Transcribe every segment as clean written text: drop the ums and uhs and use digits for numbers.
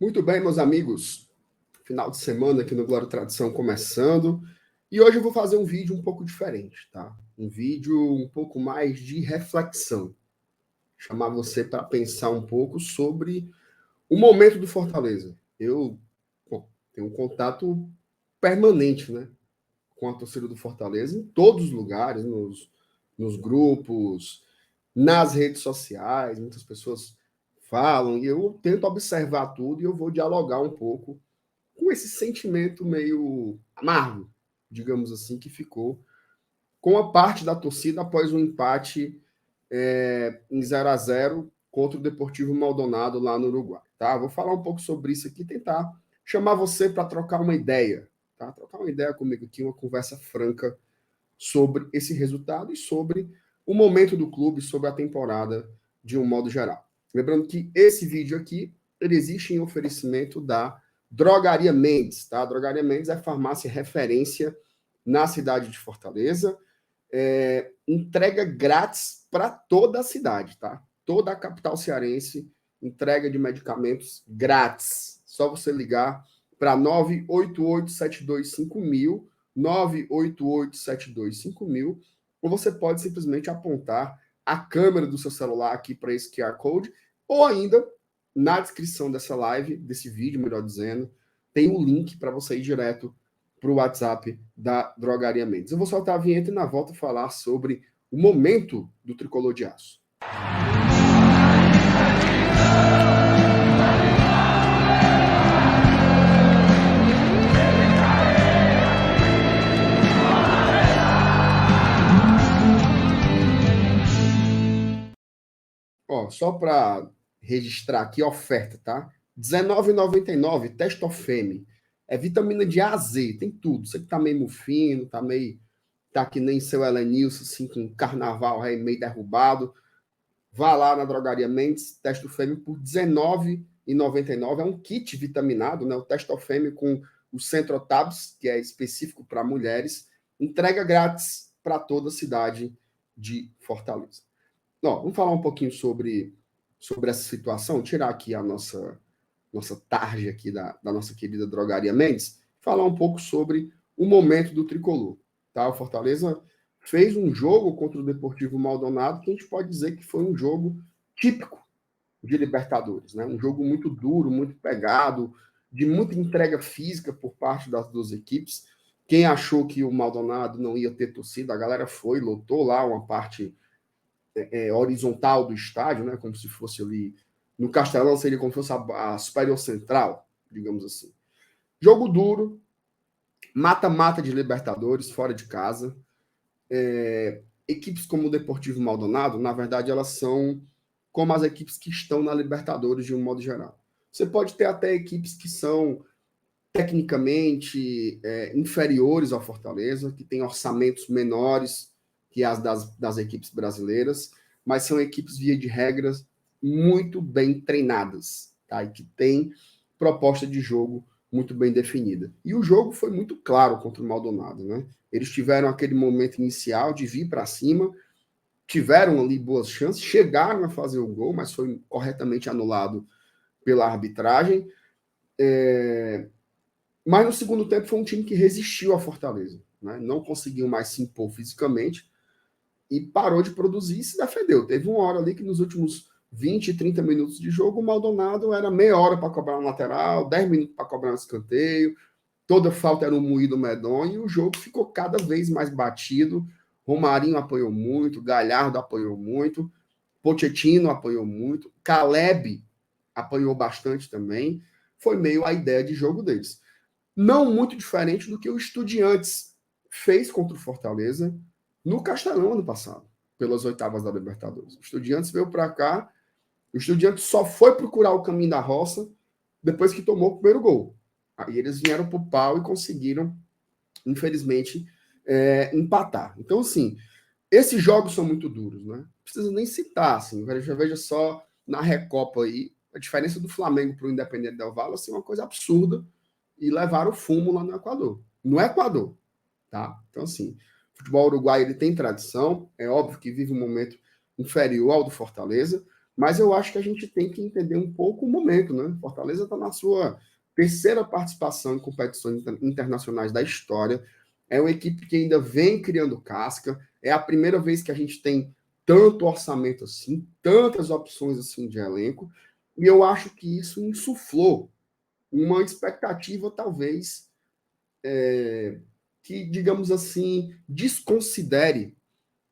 Muito bem, meus amigos. Final de semana aqui no Glória e Tradição começando. E hoje eu vou fazer um vídeo um pouco diferente, tá? Um vídeo um pouco mais de reflexão. Chamar você para pensar um pouco sobre o momento do Fortaleza. Eu tenho um contato permanente, né, com a torcida do Fortaleza em todos os lugares, nos grupos, nas redes sociais. Muitas pessoas falam e eu tento observar tudo e eu vou dialogar um pouco com esse sentimento meio amargo, digamos assim, que ficou com a parte da torcida após um empate em 0-0 contra o Deportivo Maldonado lá no Uruguai. Tá? Vou falar um pouco sobre isso aqui, tentar chamar você para trocar uma ideia, tá? Trocar uma ideia comigo aqui, uma conversa franca sobre esse resultado e sobre o momento do clube, sobre a temporada de um modo geral. Lembrando que esse vídeo aqui ele existe em oferecimento da Drogaria Mendes, tá? A Drogaria Mendes é farmácia referência na cidade de Fortaleza, entrega grátis para toda a cidade, tá? Toda a capital cearense, entrega de medicamentos grátis. Só você ligar para 988-725000, 988-725000, ou você pode simplesmente apontar a câmera do seu celular aqui para esse QR Code, ou ainda, na descrição dessa live, desse vídeo, melhor dizendo, tem um link para você ir direto para o WhatsApp da Drogaria Mendes. Eu vou soltar a vinheta e na volta falar sobre o momento do tricolor de aço. Ó, só para registrar aqui a oferta, tá? R$19,99, Testofeme. É vitamina de A a Z, tem tudo. Você que tá meio mufino, tá que nem seu Elenilson, assim, com carnaval aí meio derrubado. Vá lá na Drogaria Mendes, Testofeme por R$19,99. É um kit vitaminado, né? O Testofeme com o Centrotabs, que é específico para mulheres. Entrega grátis para toda a cidade de Fortaleza. Ó, vamos falar um pouquinho sobre essa situação, tirar aqui a nossa tarde aqui da nossa querida Drogaria Mendes, falar um pouco sobre o momento do tricolor. Tá? O Fortaleza fez um jogo contra o Deportivo Maldonado que a gente pode dizer que foi um jogo típico de Libertadores, né? Um jogo muito duro, muito pegado, de muita entrega física por parte das duas equipes. Quem achou que o Maldonado não ia ter torcida, a galera foi, lotou lá uma parte horizontal do estádio, né? Como se fosse ali no Castelão, seria como se fosse a superior central, digamos assim. Jogo duro, mata-mata de Libertadores, fora de casa. Equipes como o Deportivo Maldonado, na verdade, elas são como as equipes que estão na Libertadores de um modo geral. Você pode ter até equipes que são tecnicamente inferiores ao Fortaleza, que têm orçamentos menores que as das equipes brasileiras, mas são equipes, via de regras, muito bem treinadas, tá? E que têm proposta de jogo muito bem definida. E o jogo foi muito claro contra o Maldonado, né? Eles tiveram aquele momento inicial de vir para cima, tiveram ali boas chances, chegaram a fazer o gol, mas foi corretamente anulado pela arbitragem. Mas no segundo tempo foi um time que resistiu à Fortaleza, né? Não conseguiu mais se impor fisicamente e parou de produzir e se defendeu. Teve uma hora ali que nos últimos 20, 30 minutos de jogo, o Maldonado era meia hora para cobrar um lateral, 10 minutos para cobrar um escanteio, toda falta era um moído medonho e o jogo ficou cada vez mais batido. Romarinho apoiou muito, Galhardo apoiou muito, Pochettino apoiou muito, Caleb apanhou bastante também. Foi meio a ideia de jogo deles. Não muito diferente do que o Estudiantes fez contra o Fortaleza no Castelão ano passado, pelas oitavas da Libertadores. O Estudiantes veio para cá, o Estudiantes só foi procurar o caminho da roça depois que tomou o primeiro gol. Aí eles vieram para o pau e conseguiram, infelizmente, empatar. Então, assim, esses jogos são muito duros, né? Não precisa nem citar, assim, veja só na Recopa aí, a diferença do Flamengo para o Independente Del Valle, assim, é uma coisa absurda, e levaram o fumo lá no Equador. No Equador, tá? Então, assim, o futebol uruguaio ele tem tradição, é óbvio que vive um momento inferior ao do Fortaleza, Mas eu acho que a gente tem que entender um pouco o momento, né? Fortaleza está na sua terceira participação em competições internacionais da história. É uma equipe que ainda vem criando casca. É a primeira vez que a gente tem tanto orçamento assim, tantas opções assim de elenco. E eu acho que isso insuflou uma expectativa, talvez, que, digamos assim, desconsidere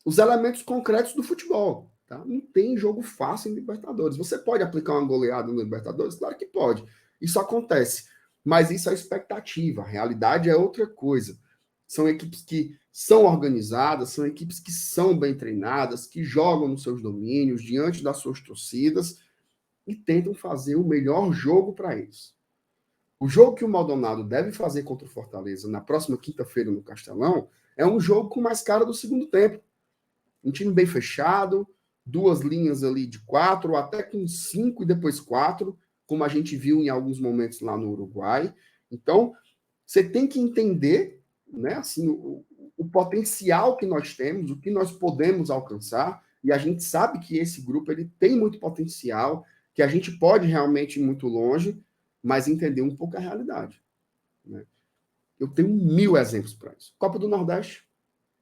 os elementos concretos do futebol. Tá? Não tem jogo fácil em Libertadores. Você pode aplicar uma goleada no Libertadores? Claro que pode. Isso acontece. Mas isso é expectativa. A realidade é outra coisa. São equipes que são organizadas, são equipes que são bem treinadas, que jogam nos seus domínios, diante das suas torcidas, e tentam fazer o melhor jogo para eles. O jogo que o Maldonado deve fazer contra o Fortaleza na próxima quinta-feira no Castelão é um jogo com mais cara do segundo tempo. Um time bem fechado, duas linhas ali de quatro, ou até com cinco e depois quatro, como a gente viu em alguns momentos lá no Uruguai. Então, você tem que entender, né, assim, o potencial que nós temos, o que nós podemos alcançar, e a gente sabe que esse grupo ele tem muito potencial, que a gente pode realmente ir muito longe, mas entender um pouco a realidade. Né? Eu tenho 1000 exemplos para isso. Copa do Nordeste,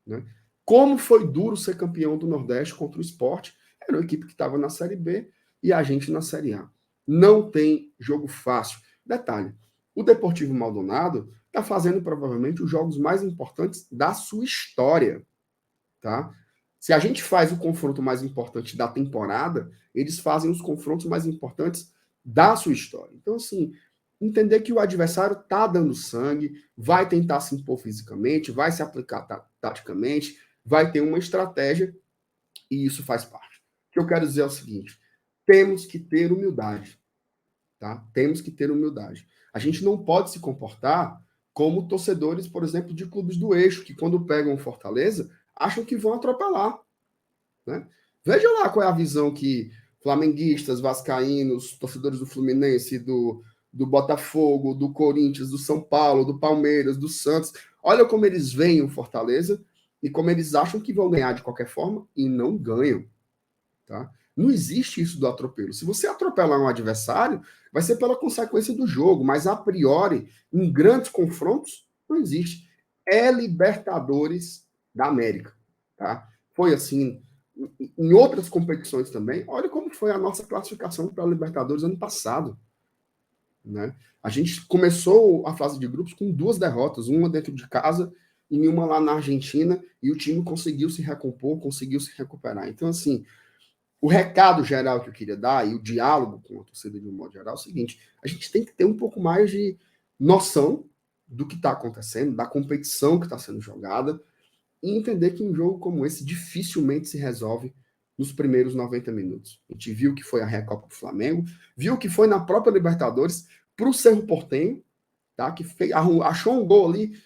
né? Como foi duro ser campeão do Nordeste contra o Sport. Era uma equipe que estava na Série B e a gente na Série A. Não tem jogo fácil. Detalhe, o Deportivo Maldonado está fazendo provavelmente os jogos mais importantes da sua história. Tá? Se a gente faz o confronto mais importante da temporada, eles fazem os confrontos mais importantes da sua história. Então, assim, entender que o adversário está dando sangue, vai tentar se impor fisicamente, vai se aplicar taticamente, vai ter uma estratégia, e isso faz parte. O que eu quero dizer é o seguinte: temos que ter humildade. Tá? Temos que ter humildade. A gente não pode se comportar como torcedores, por exemplo, de clubes do eixo, que quando pegam Fortaleza, acham que vão atropelar. Né? Veja lá qual é a visão que flamenguistas, vascaínos, torcedores do Fluminense, do Botafogo, do Corinthians, do São Paulo, do Palmeiras, do Santos. Olha como eles veem o Fortaleza e como eles acham que vão ganhar de qualquer forma e não ganham. Tá? Não existe isso do atropelo. Se você atropelar um adversário, vai ser pela consequência do jogo, mas a priori, em grandes confrontos, não existe. É Libertadores da América. Tá? Foi assim em outras competições também. Olha como foi a nossa classificação para a Libertadores ano passado. Né? A gente começou a fase de grupos com 2 derrotas, uma dentro de casa e uma lá na Argentina, e o time conseguiu se recompor, conseguiu se recuperar. Então, assim, o recado geral que eu queria dar e o diálogo com a torcida de um modo geral é o seguinte: a gente tem que ter um pouco mais de noção do que está acontecendo, da competição que está sendo jogada, e entender que um jogo como esse dificilmente se resolve nos primeiros 90 minutos. A gente viu que foi a Recopa do Flamengo, viu que foi na própria Libertadores para o Cerro Porteño, tá? Que achou um gol ali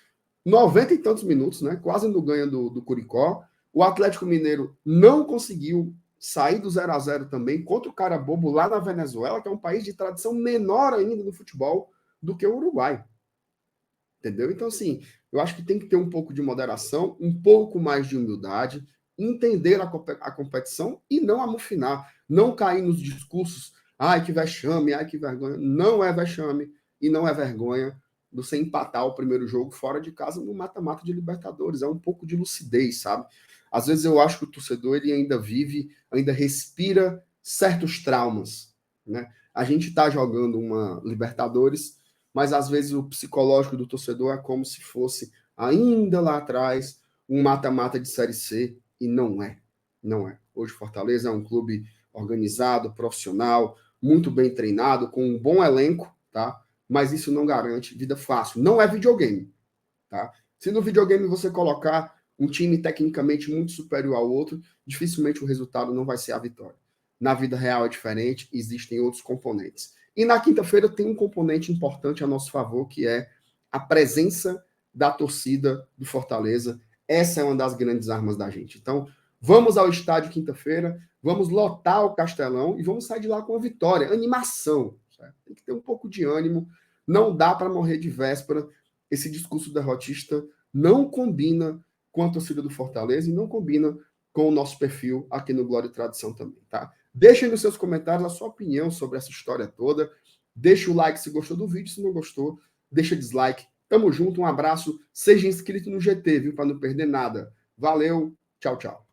90 e tantos minutos, né? Quase no ganho do Curicó. O Atlético Mineiro não conseguiu sair do 0-0 também contra o Carabobo lá na Venezuela, que é um país de tradição menor ainda no futebol do que o Uruguai. Entendeu? Então, assim, eu acho que tem que ter um pouco de moderação, um pouco mais de humildade, entender a competição e não amofinar, não cair nos discursos, ai que vexame, ai que vergonha. Não é vexame e não é vergonha você empatar o primeiro jogo fora de casa no mata-mata de Libertadores. É um pouco de lucidez, sabe? Às vezes eu acho que o torcedor ele ainda vive, ainda respira certos traumas, né? A gente está jogando uma Libertadores, mas às vezes o psicológico do torcedor é como se fosse ainda lá atrás um mata-mata de Série C, e não é. Não é. Hoje Fortaleza é um clube organizado, profissional, muito bem treinado, com um bom elenco, tá? Mas isso não garante vida fácil. Não é videogame, tá? Se no videogame você colocar um time tecnicamente muito superior ao outro, dificilmente o resultado não vai ser a vitória. Na vida real é diferente, existem outros componentes. E na quinta-feira tem um componente importante a nosso favor, que é a presença da torcida do Fortaleza. Essa é uma das grandes armas da gente. Então, vamos ao estádio quinta-feira, vamos lotar o Castelão e vamos sair de lá com a vitória. Animação. Certo? Tem que ter um pouco de ânimo. Não dá para morrer de véspera. Esse discurso derrotista não combina com a torcida do Fortaleza e não combina com o nosso perfil aqui no Glória e Tradição também, tá? Deixem nos seus comentários a sua opinião sobre essa história toda. Deixa o like se gostou do vídeo, se não gostou, deixa dislike. Tamo junto, um abraço. Seja inscrito no GT, viu, para não perder nada. Valeu, tchau, tchau.